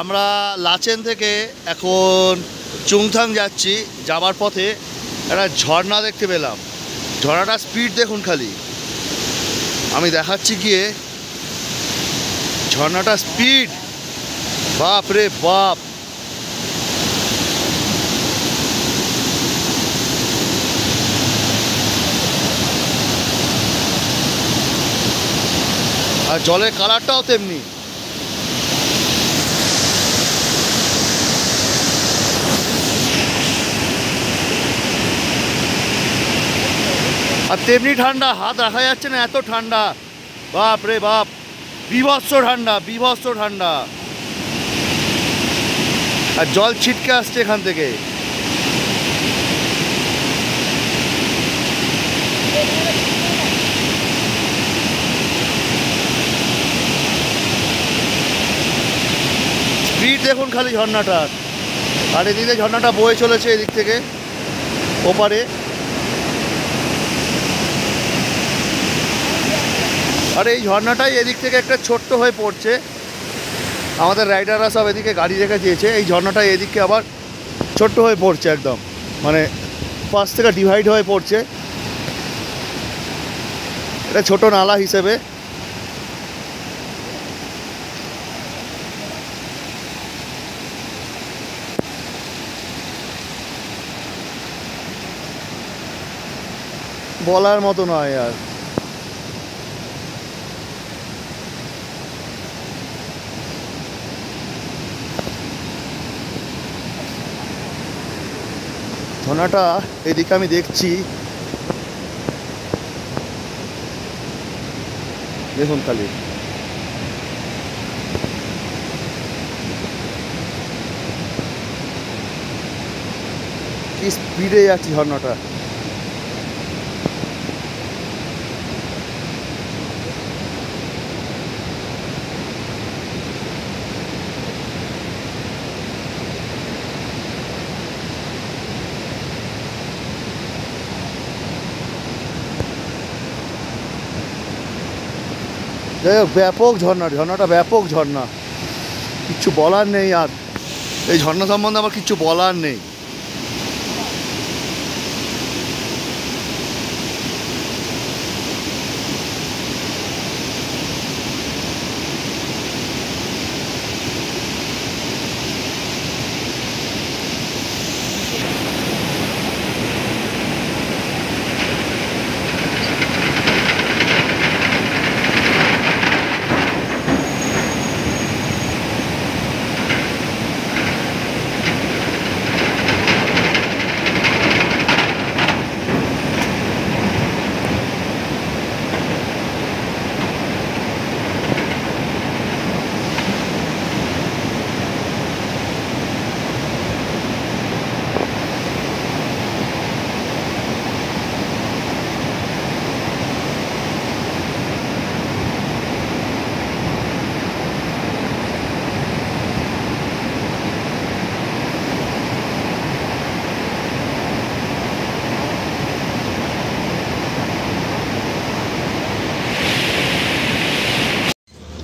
আমরা লাচেন থেকে এখন চুংথাং যাচ্ছি। যাবার পথে একটা ঝর্ণা দেখতে পেলাম। ঝর্ণাটার স্পিড দেখুন খালি, আমি দেখাচ্ছি গিয়ে। ঝর্ণাটার স্পিড বাপ রে বাপ। আর জলের কালারটাও তেমনি। আর তেমনি ঠান্ডা, হাত রাখা যাচ্ছে না, এত ঠান্ডা। বাপ রে বাপ, বিভৎস ঠান্ডা, বিভৎস ঠান্ডা। আর জল ছিটকে আসছে এখান থেকে। স্পিড দেখুন খালি ঝর্ণাটার। আর এদিকে ঝর্ণাটা বয়ে চলেছে এদিক থেকে ওপারে। আর এই ঝর্ণাটাই এদিক থেকে একটা ছোট্ট হয়ে পড়ছে। আমাদের রাইডাররা সব এদিকে গাড়ি রেখে দিয়েছে। এই ঝর্ণাটাই এদিকে আবার ছোট্ট হয়ে পড়ছে, একদম মানে পাশ থেকে ডিভাইড হয়ে পড়ছে। এটা ছোট নালা হিসেবে। বলার মতো নয় আর। ঝর্ণাটা এদিকে আমি দেখছি, দেখুন খালি। কি স্পিডে যাচ্ছে ঝর্ণাটা। যাই হোক, ব্যাপক ঝর্ণা, ঝর্ণাটা ব্যাপক ঝর্ণা, কিচ্ছু বলার নেই। আর এই ঝর্ণা সম্বন্ধে আমার কিচ্ছু বলার নেই।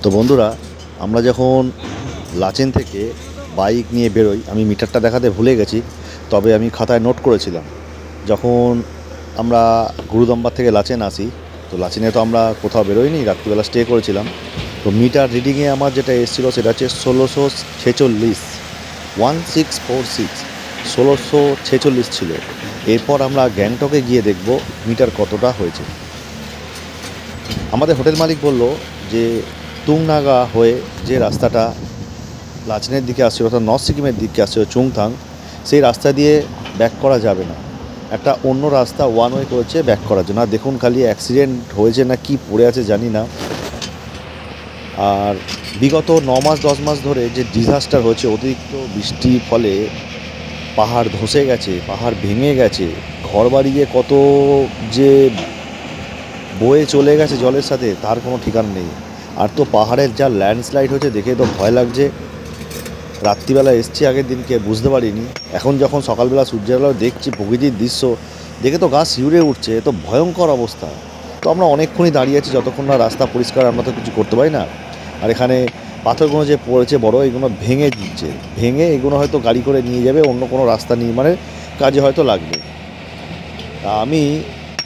তো বন্ধুরা, আমরা যখন লাচেন থেকে বাইক নিয়ে বেরোই, আমি মিটারটা দেখাতে ভুলে গেছি, তবে আমি খাতায় নোট করেছিলাম। যখন আমরা গুরুদম্বার থেকে লাচেন আসি, তো লাচেনে তো আমরা কোথাও বেরোইনি, রাত্রিবেলা স্টে করেছিলাম। তো মিটার রিডিংয়ে আমার যেটা এসেছিলো সেটা হচ্ছে 1646, 1646, 1646 ছিল। এরপর আমরা গ্যাংটকে গিয়ে দেখব মিটার কতটা হয়েছে। আমাদের হোটেল মালিক বলল যে তুংনাগা হয়ে যে রাস্তাটা লাচেনের দিকে আসছে, অর্থাৎ নর্থ সিকিমের দিকে আসছে চুংথাং, সেই রাস্তা দিয়ে ব্যাক করা যাবে না। একটা অন্য রাস্তা ওয়ান ওয়ে করেছে ব্যাক করার জন্য। আর দেখুন খালি অ্যাক্সিডেন্ট হয়েছে না কি পড়ে আছে জানি না। আর বিগত 9 মাস 10 মাস ধরে যে ডিজাস্টার হয়েছে, অতিরিক্ত বৃষ্টির ফলে পাহাড় ধসে গেছে, পাহাড় ভেঙে গেছে, ঘর বাড়ি যে কত যে বয়ে চলে গেছে জলের সাথে তার কোনো ঠিকানা নেই। আর তো পাহাড়ের যা ল্যান্ডস্লাইড হয়েছে দেখে তো ভয় লাগছে। রাত্রিবেলা এসছি আগের দিনকে, বুঝতে পারিনি। এখন যখন সকালবেলা সূর্যের আলো দেখছি প্রকৃতির দৃশ্য দেখে তো গা শিউরে উঠছে, তো ভয়ঙ্কর অবস্থা। তো আমরা অনেকক্ষণই দাঁড়িয়ে আছি, যতক্ষণ না রাস্তা পরিষ্কার আমরা তো কিছু করতে পারি না। আর এখানে পাথরগুলো যে পড়েছে বড়, এগুলো ভেঙে দিচ্ছে, ভেঙে এগুলো হয়তো গাড়ি করে নিয়ে যাবে অন্য কোনো রাস্তা নির্মাণের কাজে হয়তো লাগবে। আমি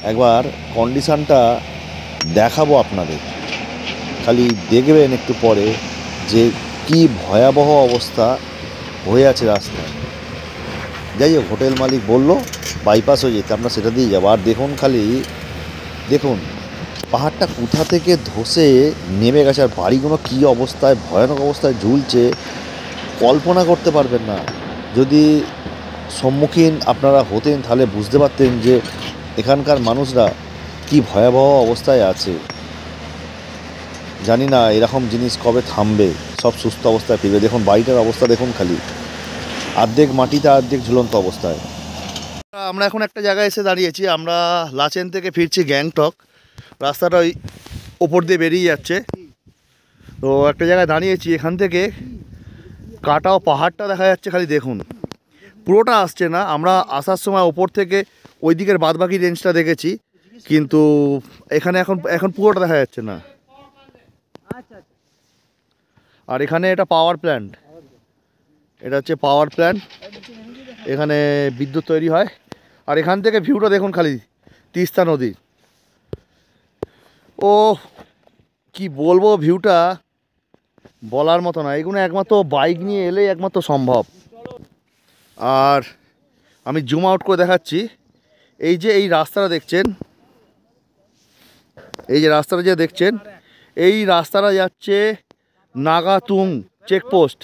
একবার কন্ডিশানটা দেখাবো আপনাদের, খালি দেখবেন একটু পরে যে কি ভয়াবহ অবস্থা হয়ে আছে রাস্তায়। যাই হোক, হোটেল মালিক বলল বাইপাস হয়ে যেতে, আমরা সেটা দিয়ে যাবো। আর দেখুন, খালি দেখুন পাহাড়টা কোথা থেকে ধসে নেমে গেছে, আর বাড়িগুলো কী অবস্থায়, ভয়ানক অবস্থায় ঝুলছে, কল্পনা করতে পারবেন না। যদি সম্মুখীন আপনারা হতেন তাহলে বুঝতে পারতেন যে এখানকার মানুষরা কি ভয়াবহ অবস্থায় আছে। জানি না এরকম জিনিস কবে থামবে, সব সুস্থ অবস্থায় ফিরবে। দেখুন বাড়িটার অবস্থা দেখুন, খালি অর্ধেক মাটিতে অর্ধেক ঝুলন্ত অবস্থায়। আমরা এখন একটা জায়গায় এসে দাঁড়িয়েছি, আমরা লাচেন থেকে ফিরছি গ্যাংটক। রাস্তাটা ওই ওপর দিয়ে বেরিয়ে যাচ্ছে, তো একটা জায়গায় দাঁড়িয়েছি, এখান থেকে কাটাও পাহাড়টা দেখা যাচ্ছে। খালি দেখুন, পুরোটা আসছে না, আমরা আসার সময় ওপর থেকে ওই দিকের বাদবাকি রেঞ্জটা দেখেছি, কিন্তু এখানে এখন পুরোটা দেখা যাচ্ছে না। আর এখানে এটা পাওয়ার প্ল্যান্ট, এটা হচ্ছে পাওয়ার প্ল্যান্ট, এখানে বিদ্যুৎ তৈরি হয়। আর এখান থেকে ভিউটা দেখুন, খালি তিস্তা নদী। ও কি বলবো, ভিউটা বলার মতো না। এগুলো একমাত্র বাইক নিয়ে এলেই একমাত্র সম্ভব। আর আমি জুম আউট করে দেখাচ্ছি, এই যে এই রাস্তাটা দেখছেন, এই যে রাস্তাটা যে দেখছেন, এই রাস্তাটা যাচ্ছে নাগাতুং চেকপোস্ট,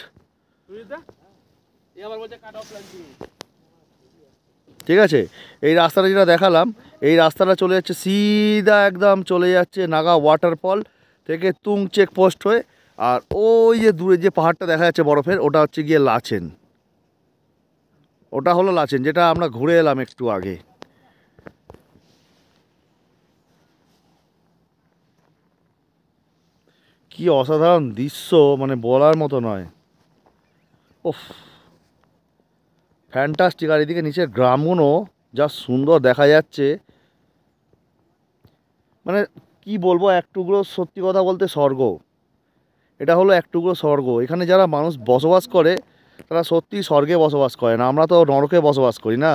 ঠিক আছে? এই রাস্তাটা যেটা দেখালাম, এই রাস্তাটা চলে যাচ্ছে সিধা, একদম চলে যাচ্ছে নাগা ওয়াটারফল থেকে তুং চেকপোস্ট হয়ে। আর ওই যে দূরে যে পাহাড়টা দেখা যাচ্ছে বরফের, ওটা হচ্ছে গিয়ে লাচেন, ওটা হলো লাচেন, যেটা আমরা ঘুরে এলাম একটু আগে। কি অসাধারণ দৃশ্য, মানে বলার মতো নয়। ওফ, ফ্যান্টাস্টিক। আর এদিকে নিচের গ্রামগুলো যা সুন্দর দেখা যাচ্ছে, মানে কি বলবো, এক টুকরো, সত্যি কথা বলতে স্বর্গ। এটা হলো এক টুকরো স্বর্গ। এখানে যারা মানুষ বসবাস করে তারা সত্যি স্বর্গে বসবাস করে না, আমরা তো নরকে বসবাস করি না।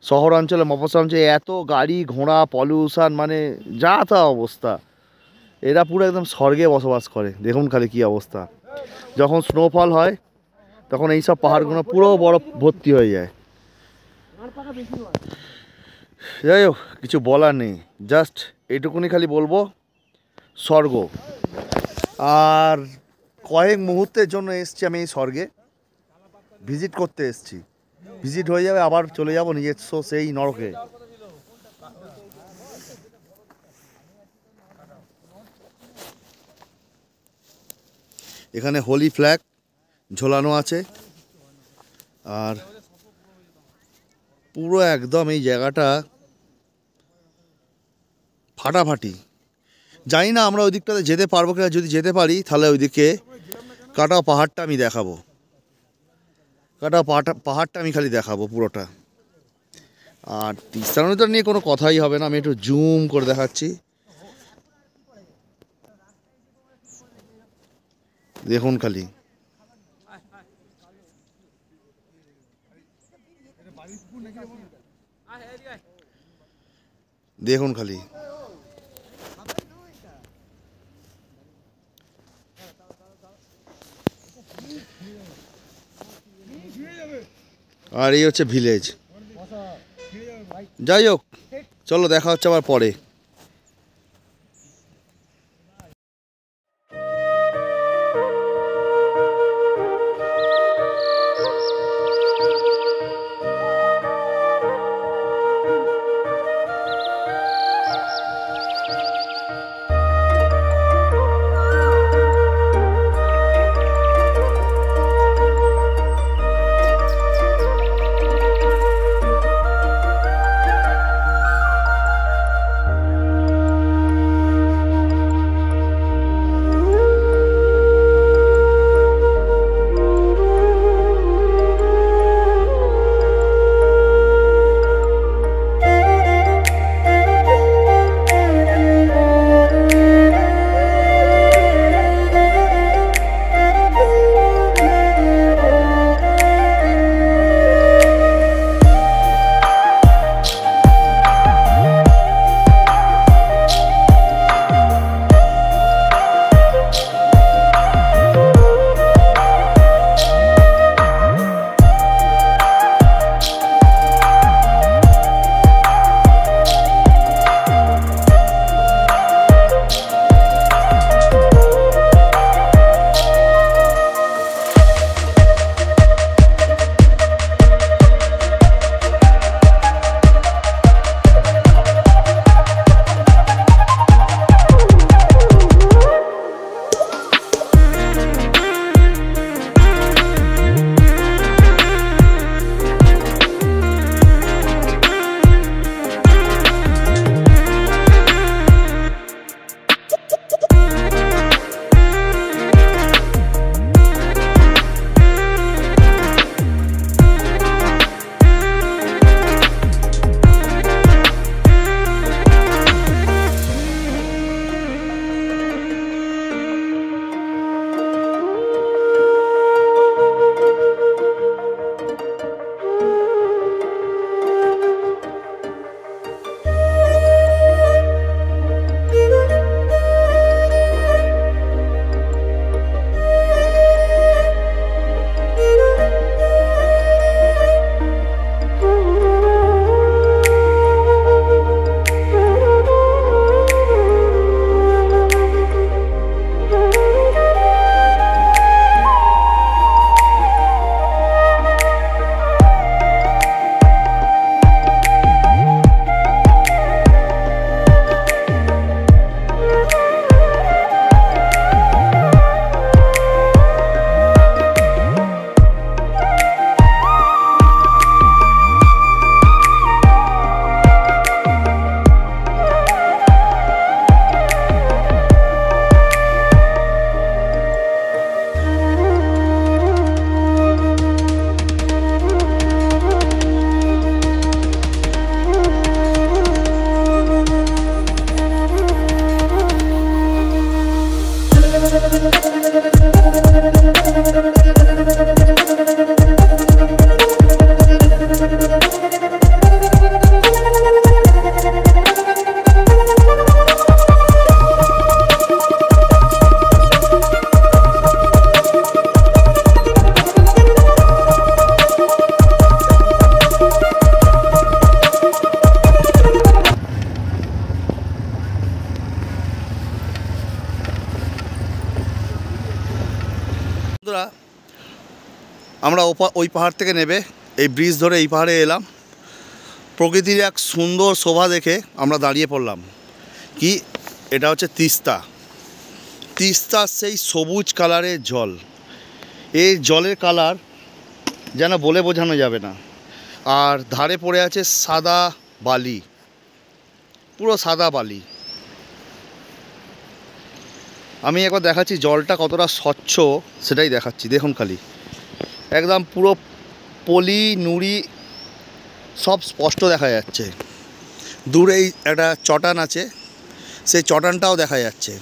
শহরাঞ্চলে, মফস্বলাঞ্চলে এত গাড়ি ঘোড়া, পলিউশন, মানে যা তা অবস্থা। এরা পুরো একদম স্বর্গে বসবাস করে। দেখুন খালি কী অবস্থা। যখন স্নোফল হয় তখন এইসব পাহাড়গুলো পুরো বরফ ভর্তি হয়ে যায়। যাই হোক, কিছু বলার নেই, জাস্ট এইটুকুনি খালি বলবো, স্বর্গ। আর কয়েক মুহূর্তের জন্য এসছি আমি এই স্বর্গে, ভিজিট করতে এসছি। ভিজিট হয়ে যাবে, আবার চলে যাব নিজস্ব সেই নরকে। এখানে হোলি ফ্ল্যাগ ঝোলানো আছে, আর পুরো একদম এই জায়গাটা ফাটাফাটি। জানি না আমরা ওই দিকটাতে যেতে পারবো কিনা, যদি যেতে পারি তাহলে ওইদিকে কাটাও পাহাড়টা আমি দেখাবো, কাটাও পাহাড়টা আমি খালি দেখাবো পুরোটা। আর তিস্তা নদীটা নিয়ে কোনো কথাই হবে না, আমি একটু জুম করে দেখাচ্ছি। দেখুন খালি, দেখুন খালি। আর এই হচ্ছে ভিলেজ। যাই হোক, চলো দেখা হচ্ছে আবার পরে। বন্ধুরা আমরা ওই পাহাড় থেকে নেবে এই ব্রিজ ধরে এই পাহাড়ে এলাম। প্রকৃতির এক সুন্দর শোভা দেখে আমরা দাঁড়িয়ে পড়লাম। কি এটা হচ্ছে তিস্তা। তিস্তার সেই সবুজ কালারের জল, এই জলের কালার যেন বলে বোঝানো যাবে না। আর ধারে পড়ে আছে সাদা বালি, পুরো সাদা বালি। আমি একবার দেখাচ্ছি জলটা কতটা স্বচ্ছ, সেটাই দেখাচ্ছি। দেখুন খালি একদম পুরো পলি নুড়ি সব স্পষ্ট দেখা যাচ্ছে। দূরেই একটা চটান আছে, সেই চটানটাও দেখা যাচ্ছে।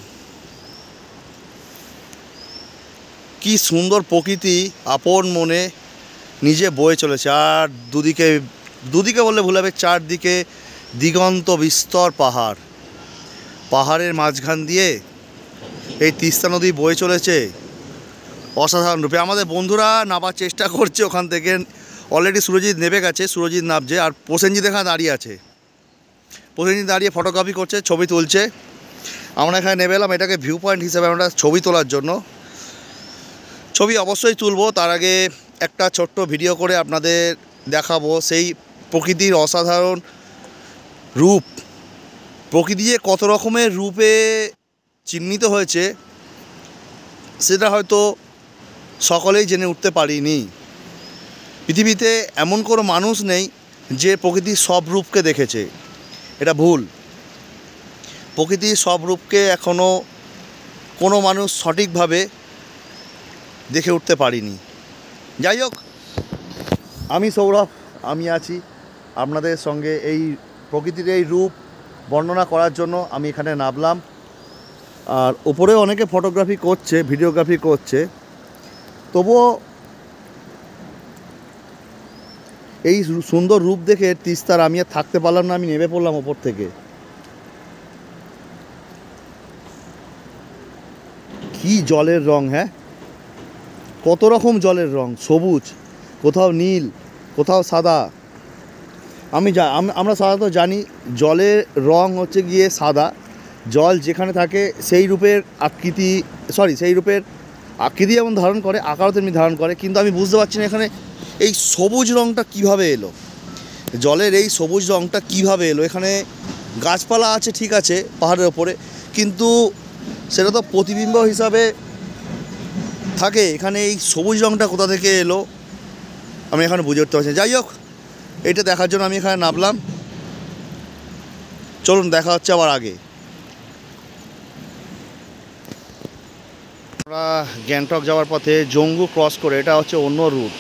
কি সুন্দর প্রকৃতি আপন মনে নিজে বয়ে চলেছে। আর দুদিকে বললে ভুল হবে, চারদিকে দিগন্ত বিস্তর পাহাড়। পাহাড়ের মাঝখান দিয়ে এই তিস্তা নদী বয়ে চলেছে অসাধারণ রূপে। আমাদের বন্ধুরা নামার চেষ্টা করছে ওখান থেকে। অলরেডি সুরজিৎ নেমে গেছে, সুরজিৎ নামছে। আর প্রসেনজিৎ এখানে দাঁড়িয়ে আছে, প্রসেনজিৎ দাঁড়িয়ে ফটোগ্রাফি করছে, ছবি তুলছে। আমরা এখানে নেমে এলাম এটাকে ভিউ পয়েন্ট হিসেবে আমরা ছবি তোলার জন্য। ছবি অবশ্যই তুলবো, তার আগে একটা ছোট্ট ভিডিও করে আপনাদের দেখাবো সেই প্রকৃতির অসাধারণ রূপ। প্রকৃতি যে কত রকমের রূপে চিহ্নিত হয়েছে সেটা হয়তো সকলেই জেনে উঠতে পারিনি। পৃথিবীতে এমন কোনো মানুষ নেই যে প্রকৃতির সব রূপকে দেখেছে, এটা ভুল। প্রকৃতির সব রূপকে এখনও কোনো মানুষ সঠিকভাবে দেখে উঠতে পারিনি। যাই হোক, আমি সৌরভ, আমি আছি আপনাদের সঙ্গে এই প্রকৃতির এই রূপ বর্ণনা করার জন্য আমি এখানে নামলাম। আর উপরে অনেকে ফটোগ্রাফি করছে, ভিডিওগ্রাফি করছে, তবুও এই সুন্দর রূপ দেখে তিস্তার আমি আর থাকতে পারলাম না, আমি নেমে পড়লাম ওপর থেকে। কি জলের রং, হ্যাঁ, কত রকম জলের রং, সবুজ, কোথাও নীল, কোথাও সাদা। আমরা সাধারণত জানি জলের রং হচ্ছে গিয়ে সাদা। জল যেখানে থাকে সেই রূপের আকৃতি যেমন ধারণ করে, আকারও তেমনি ধারণ করে। কিন্তু আমি বুঝতে পারছি না এখানে এই সবুজ রঙটা কিভাবে এলো, জলের এই সবুজ রঙটা কিভাবে এলো। এখানে গাছপালা আছে ঠিক আছে পাহাড়ের ওপরে, কিন্তু সেটা তো প্রতিবিম্ব হিসাবে থাকে। এখানে এই সবুজ রঙটা কোথা থেকে এলো আমি এখানে বুঝে উঠতে পারছি। যাই হোক, এটা দেখার জন্য আমি এখানে নামলাম। চলুন দেখা হচ্ছে আবার আগে। আমরা গ্যাংটক যাওয়ার পথে জঙ্গু ক্রস করে, এটা হচ্ছে অন্য রুট।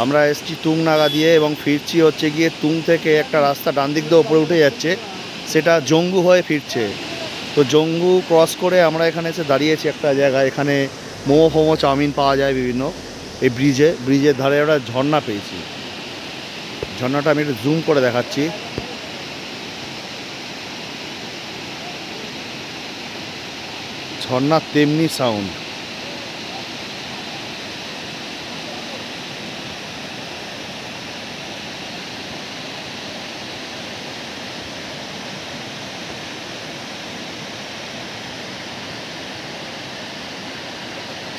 আমরা এসছি তুংনাগা দিয়ে এবং ফিরছি হচ্ছে গিয়ে তুং থেকে একটা রাস্তা ডান দিক দিয়ে ওপরে উঠে যাচ্ছে, সেটা জঙ্গু হয়ে ফিরছে। তো জঙ্গু ক্রস করে আমরা এখানে এসে দাঁড়িয়েছি একটা জায়গায়। এখানে মোমো ফোমো চাউমিন পাওয়া যায় বিভিন্ন। এই ব্রিজের ধারে আমরা ঝর্ণা পেয়েছি। ঝর্ণাটা আমি একটু জুম করে দেখাচ্ছি। ঝর্ণার তেমনি সাউন্ড।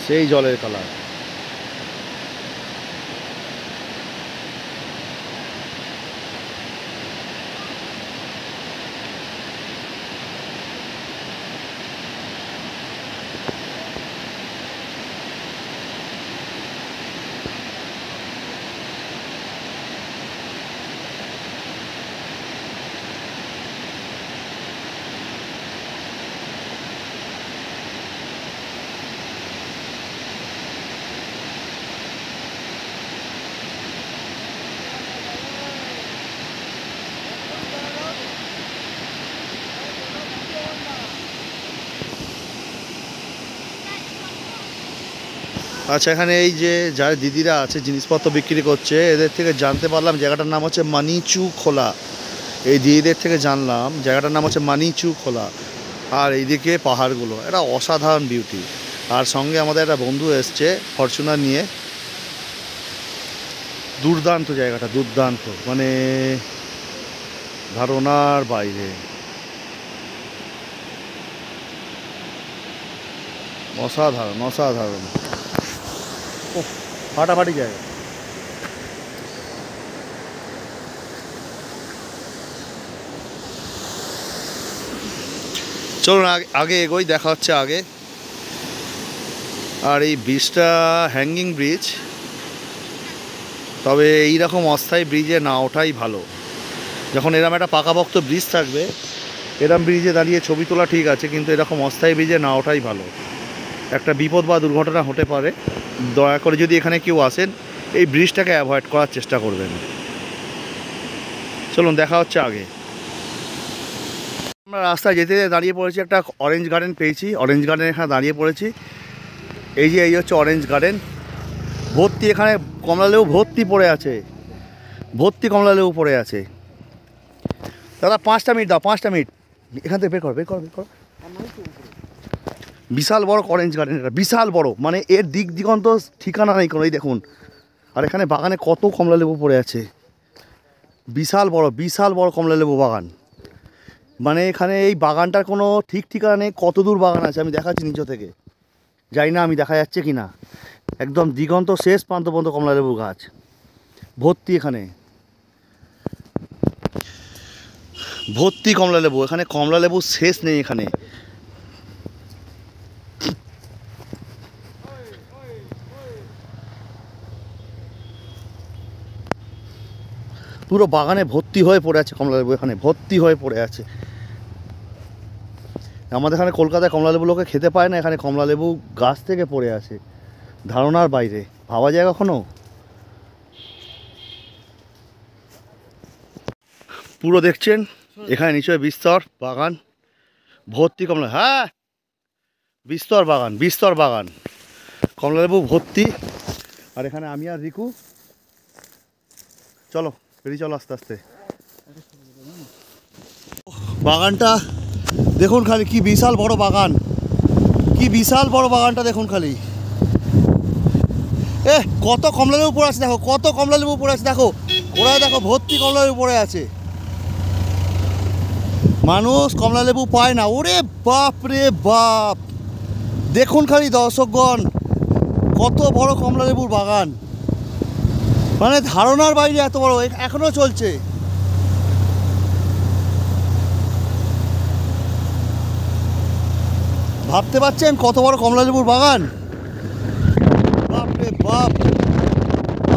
সেই জলের কালার। আচ্ছা, এখানে এই যে যারা দিদিরা আছে জিনিসপত্র বিক্রি করছে, এদের থেকে জানতে পারলাম জায়গাটার নাম হচ্ছে মানিচু খোলা। এই দিদিদের থেকে জানলাম জায়গাটার নাম হচ্ছে মানিচু খোলা। আর এইদিকে পাহাড়গুলো, এটা অসাধারণ বিউটি। আর সঙ্গে আমাদের একটা বন্ধু এসছে ফরচুনার নিয়ে। দুর্দান্ত জায়গাটা, দুর্দান্ত, মানে ধারণার বাইরে। অসাধারণ অসাধারণ। ও ফাটাফাটি জায়গা। চলুন আগে এগোই, দেখা হচ্ছে আগে। আর এই ব্রিজটা হ্যাঙ্গিং ব্রিজ, তবে এইরকম অস্থায়ী ব্রিজে না ওঠাই ভালো। যখন এরকম একটা পাকাপোক্ত ব্রিজ থাকবে, এরকম ব্রিজে দাঁড়িয়ে ছবি তোলা ঠিক আছে, কিন্তু এরকম অস্থায়ী ব্রিজে না ওঠাই ভালো। একটা বিপদ বা দুর্ঘটনা হতে পারে। দয়া করে যদি এখানে কেউ আসেন, এই ব্রিজটাকে অ্যাভয়েড করার চেষ্টা করবেন। চলুন দেখা হচ্ছে আগে। আমরা রাস্তায় যেতে দাঁড়িয়ে পড়েছি, একটা অরেঞ্জ গার্ডেন পেয়েছি। অরেঞ্জ গার্ডেন এখানে দাঁড়িয়ে পড়েছি। এই হচ্ছে অরেঞ্জ গার্ডেন। ভর্তি এখানে কমলালেবু ভর্তি পড়ে আছে, ভর্তি কমলালেবু পড়ে আছে। দাদা 5টা মিনিট দাও, 5টা মিনিট। এখান থেকে বের কর। বিশাল বড় অরেঞ্জ গার্ডেন, এটা বিশাল বড়, মানে এর দিক দিগন্ত ঠিকানা নেই কোনো। এই দেখুন, আর এখানে বাগানে কত কমলালেবু পড়ে আছে। বিশাল বড় কমলালেবু বাগান। মানে এখানে এই বাগানটার কোনো ঠিক ঠিকানা নেই, কত দূর বাগান আছে আমি দেখাচ্ছি নিচে থেকে। জানি না আমি দেখা যাচ্ছে কি না। একদম দিগন্ত শেষ প্রান্ত পর্যন্ত কমলালেবু গাছ ভর্তি, এখানে ভর্তি কমলালেবু। এখানে কমলালেবু শেষ নেই এখানে। পুরো বাগানে ভর্তি হয়ে পড়ে আছে কমলালেবু, এখানে ভর্তি হয়ে পড়ে আছে। আমাদের এখানে কলকাতায় কমলালেবু লোকে খেতে পায় না, এখানে কমলালেবু গাছ থেকে পড়ে আছে, ধারণার বাইরে। ভাবা যায় কখনো? পুরো দেখছেন এখানে নিশ্চয়ই বিস্তর বাগান, ভর্তি কমলা। হ্যাঁ, বিস্তর বাগান কমলালেবু ভর্তি। আর এখানে আমি আর রিকু, চলো বেরিয়ে চলো আস্তে আস্তে। বাগানটা দেখুন খালি, কি বিশাল বড় বাগান, কি বিশাল বড় বাগানটা দেখুন খালি। কত কমলালেবু পড়ে আছে দেখো, কত কমলালেবু পড়ে আছে দেখো, ওরাই দেখো ভর্তি কমলালেবু পড়ে আছে। মানুষ কমলালেবু পায় না। ওরে বাপ রে বাপ, দেখুন খালি দর্শকগণ, কত বড় কমলালেবুর বাগান, মানে ধারণার বাইরে এত বড়, এখনো চলছে। ভাবতে পারছেন কত বড় কমলালেবুর বাগান? বাপ রে বাপ,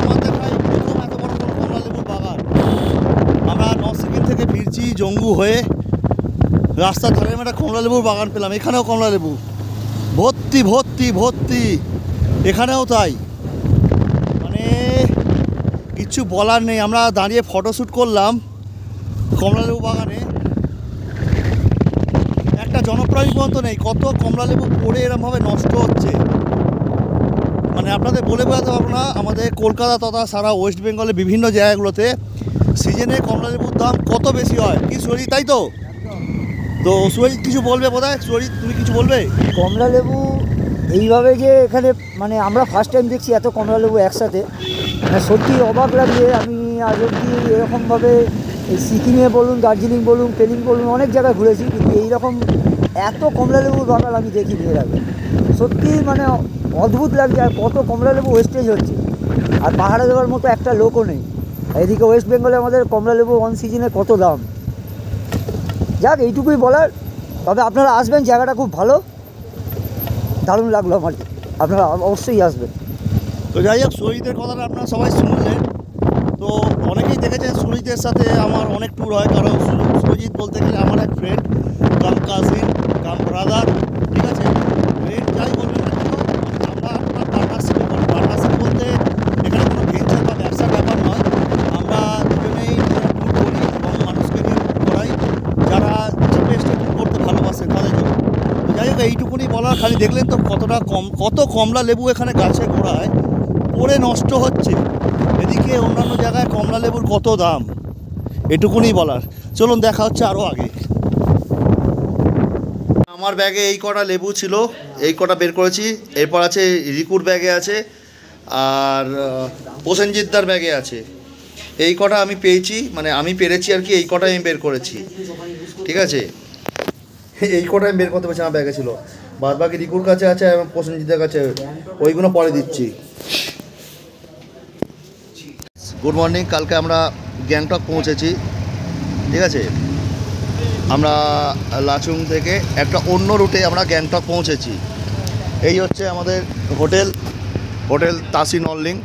আমাদের ভাই প্রথম এত বড় কমলালেবুর বাগান। আমরা নরসিংদী থেকে ফিরছি জঙ্গু হয়ে, রাস্তার ধারে একটা কমলালেবুর বাগান পেলাম। এখানেও কমলালেবু ভর্তি, এখানেও তাই। মানে কিচ্ছু বলার নেই। আমরা দাঁড়িয়ে ফটোশ্যুট করলাম কমলালেবু বাগানে, একটা জনপ্রাণী পর্যন্ত নেই। কত কমলালেবু পড়ে এরমভাবে নষ্ট হচ্ছে, মানে আপনাদের বলে বোঝাতে পারবো না। আমাদের কলকাতা তথা সারা ওয়েস্ট বেঙ্গলের বিভিন্ন জায়গাগুলোতে সিজনে কমলালেবুর দাম কত বেশি হয়। কি সুরজিৎ, তাই তো? তো সুরজিৎ কিছু বলবে বোধহয়। সুরজিৎ তুমি কিছু বলবে? কমলালেবু এইভাবে যে এখানে, মানে আমরা ফার্স্ট টাইম দেখছি এত কমলালেবু একসাথে, মানে সত্যি অবাক লাগছে। আমি আজ অবধি এরকমভাবে এই সিকিমে বলুন, দার্জিলিং বলুন, পেলিং বলুন, অনেক জায়গায় ঘুরেছি, কিন্তু এইরকম এত কমলালেবুর বাগান আমি দেখিনি এর আগে। সত্যি মানে অদ্ভুত লাগছে। আর কত কমলালেবু ওয়েস্টেজ হচ্ছে, আর পাহাড়ে দেওয়ার মতো একটা লোকও নেই। এদিকে ওয়েস্ট বেঙ্গলে আমাদের কমলালেবু অন সিজনে কত দাম। যাক, এইটুকুই বলার। তবে আপনারা আসবেন, জায়গাটা খুব ভালো, দারুণ লাগলো আমার, আপনারা অবশ্যই আসবেন। তো যাই হোক, সুরজিতের কথাটা আপনারা সবাই শুনলেন। তো অনেকেই দেখেছেন সুরজিতের সাথে আমার অনেক ট্যুর হয়, কারণ সুরজিৎ বলতে গেলে আমার এক ফ্রেন্ড, কাম কাজিন, কাম ব্রাদার, ঠিক আছে? ফ্রেন্ড যাই বলবেন না কেন, আমরা আপনার পার্টনারশিপে করি। পার্টনারশিপ বলতে এখানে কোনো ভেঞ্চার বা ব্যবসার ব্যাপার নয়। আমরা দুজনেই ট্যুর করি এবং মানুষকে নিয়ে ট্যুর করাই, যারা চিপেস্টে ট্যুর করতে ভালোবাসে তাদের জন্য। তো যাই হোক, এইটুকুনি বলার। খালি দেখলেন তো কত কমলালেবু এখানে গাছে গোড়ায় পড়ে নষ্ট হচ্ছে। এদিকে অন্যান্য জায়গায় কমলালেবুর কত দাম, এটুকুনি বলার। চলুন দেখা হচ্ছে আরও আগে। আমার ব্যাগে এই কটা লেবু ছিল, এই কটা বের করেছি। এরপর আছে রিকুর ব্যাগে আছে, আর প্রসেনজিৎদার ব্যাগে আছে। এই কটা আমি পেয়েছি, মানে আমি পেরেছি আর কি, এই কটা আমি বের করেছি, ঠিক আছে? এই কটা আমি বের করতে পেরেছি, আমার ব্যাগে ছিল। বাদ বাকি রিকুর কাছে আছে এবং প্রসেনজিতের কাছে, ওইগুলো পরে দিচ্ছি। Good morning. কালকে আমরা গ্যাংটক পৌঁছেছি, ঠিক আছে। আমরা লাচুং থেকে একটা অন্য রুটে আমরা গ্যাংটক পৌঁছেছি। এই হচ্ছে আমাদের হোটেল তাসি নরলিং,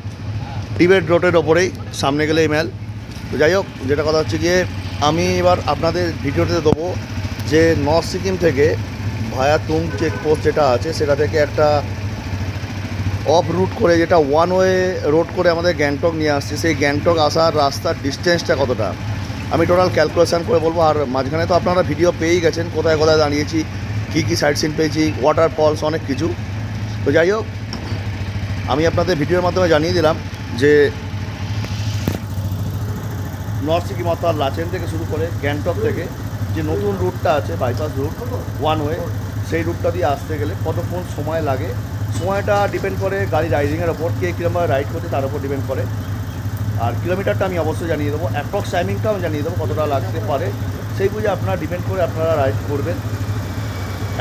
টিবেট রোডের ওপরেই, সামনে গেলে ইমেল। তো যাই হোক, যেটা কথা হচ্ছে গিয়ে আমি এবার আপনাদের ভিডিওতে দেবো যে নর্থ সিকিম থেকে ভায়া তুং চেকপোস্ট যেটা আছে সেটা থেকে একটা অফ রুট করে, যেটা ওয়ান ওয়ে রোড করে আমাদের গ্যাংটক নিয়ে আসছে, সেই গ্যাংটক আসার রাস্তার ডিস্টেন্সটা কতটা আমি টোটাল ক্যালকুলেশান করে বলবো। আর মাঝখানে তো আপনারা ভিডিও পেয়েই গেছেন, কোথায় কোথায় দাঁড়িয়েছি, কী কী সাইট সিন পেয়েছি, ওয়াটার ফলস, অনেক কিছু। তো যাই হোক, আমি আপনাদের ভিডিওর মাধ্যমে জানিয়ে দিলাম যে নর্থ সিকিম অর্থাৎ লাচেন থেকে শুরু করে গ্যাংটক থেকে যে নতুন রুটটা আছে, বাইপাস রুট ওয়ান ওয়ে, সেই রুটটা দিয়ে আসতে গেলে কতক্ষণ সময় লাগে। সময়টা ডিপেন্ড করে গাড়ি রাইডিংয়ের ওপর, কে কীরকমভাবে রাইড করছে তার উপর ডিপেন্ড করে। আর কিলোমিটারটা আমি অবশ্যই জানিয়ে দেবো, অ্যাপ্রক্স টাইমিংটাও আমি জানিয়ে দেবো কতটা লাগতে পারে, সেই বুঝে আপনারা ডিপেন্ড করে আপনারা রাইড করবেন।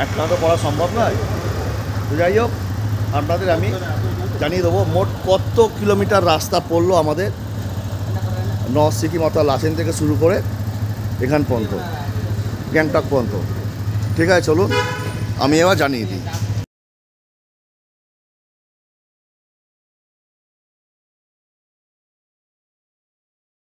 একটা তো করা সম্ভব নয়। তো যাই হোক, আপনাদের আমি জানিয়ে দেবো মোট কত কিলোমিটার রাস্তা পড়লো আমাদের নর্থ সিকিম অর্থাৎ লাচেন থেকে শুরু করে এখান পর্যন্ত, গ্যাংটক পর্যন্ত। ঠিক আছে, চলুন আমি এবার জানিয়ে দিই।